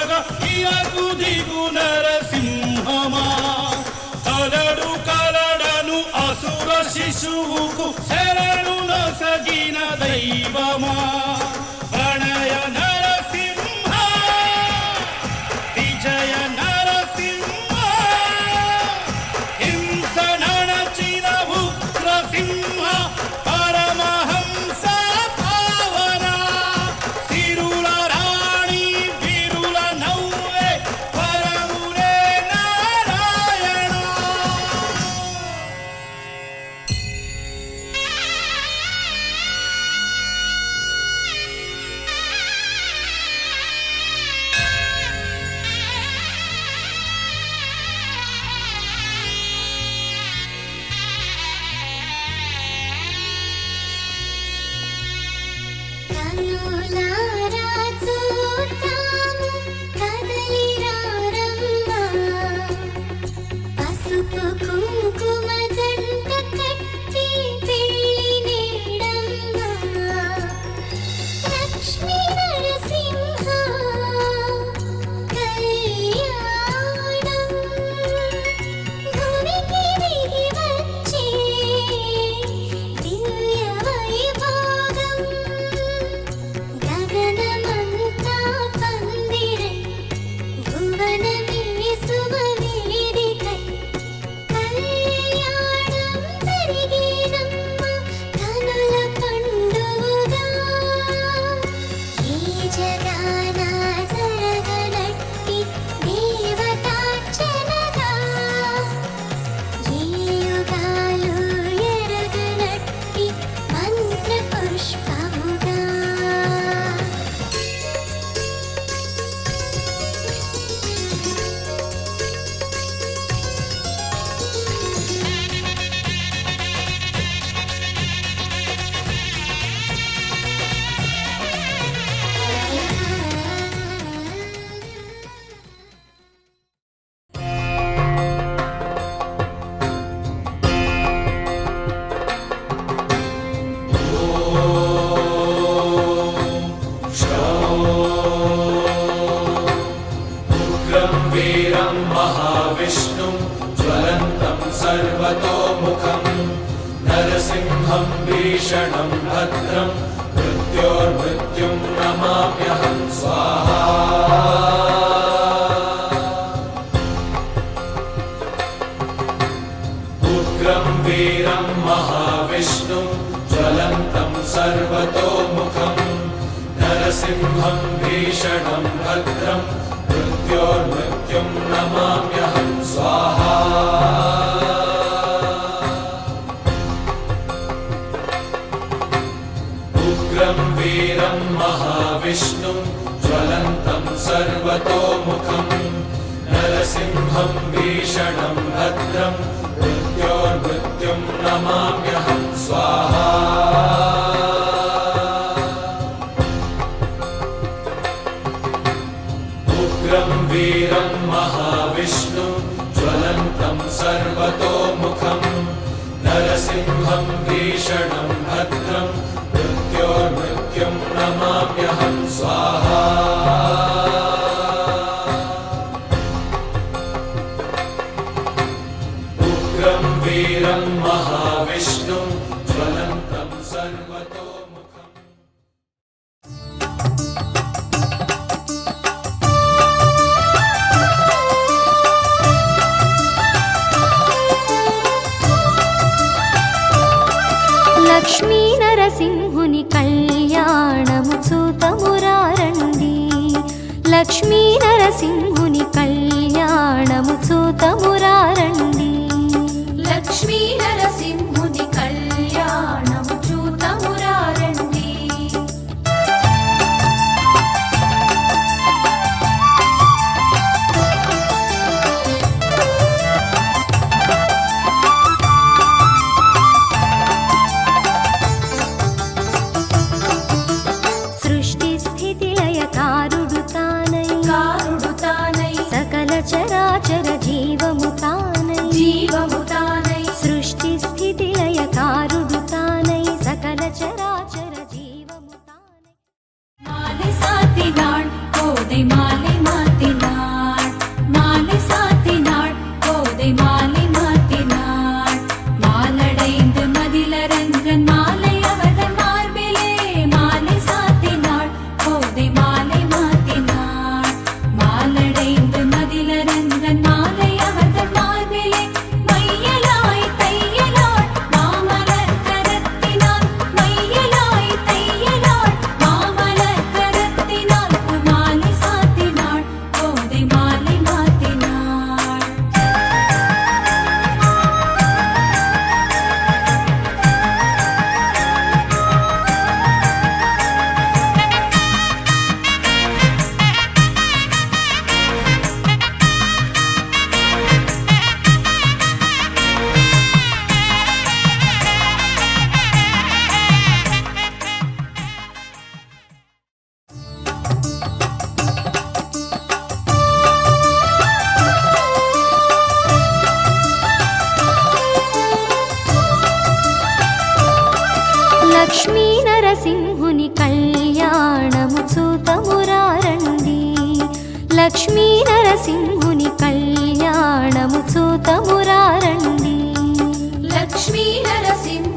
దిగగా ఇరకు దిగు నరసింహమా కలడు కలడను అసుర శిశువుకు శరణు నొసగిన దైవమా ప్రణయ నరసింహ విజయ నరసింహ హింస నడచిన ఉగ్రసింహ పరమహంస భావన సిరుల రాణి విరుల నవ్వే పరములే నారాయణ. కనులారా చూద్దాము కదలిరా రమ్మా పసుపు కుంకుమ జంట కట్టి పెళ్లి నీడమ్మా లక్ష్మీ నరసింహ కళ్యాణం భూమికి దిగి వచ్చే దివ్య వైభోగం గగనమంతా పందిరై భువనమే శుభవేదికై కళ్యాణం జరిగేనమ్మ కనుల పండుగగా ఈ జగాన జరగనట్టి దేవతార్చనగా ఈ యుగాలు ఎరగనట్టి మంత్ర పుష్పముగా ఉగ్రం వీరం మహావిష్ణుం జ్వలంతం సర్వతోముఖం నరసింహం భీషణం భద్రం మృత్యోర్మృత్యుం నమామ్యహం స్వాహా. ఉగ్రం వీరం మహావిష్ణుం జ్వలంతం సర్వతోముఖం నరసింహం భీషణం భద్రం మృత్యోర్మృత్యుం నమామ్యహం స్వాహా. ఉగ్రం వీరం మహావిష్ణుం జ్వలంతం సర్వతోముఖం నరసింహం భీషణం భద్రం మృత్యోర్మృత్యుం నమామ్యహం స్వాహా. ఉగ్రం వీరం మహావిష్ణుం జ్వలంతం సర్వతోముఖం నరసింహం భీషణం భద్రం మృత్యోర్మృత్యుం నమామ్యహం స్వాహా. ఉగ్రం వీరం మహావిష్ణుం జ్వలంతం సర్వతోముఖం. లక్ష్మీ నరసింహుని కళ్యాణము చూతమురారండి లక్ష్మీ నరసింహుని కళ్యాణము చూతమురారండి లక్ష్మీ నరసింహుని కళ్యాణము చూతమురారండి సృష్టి స్థితి లయకారుడు తానై సకల చరాచర జీవము తానై సృష్టి స్థితి లయకారుడు తానై సకల చరాచర జీవము తానై మాలి సాతి నాడ్ కోదై మాలి మాతి లక్ష్మీ నరసింహుని కళ్యాణము చూతమురారండి. లక్ష్మీ నరసింహ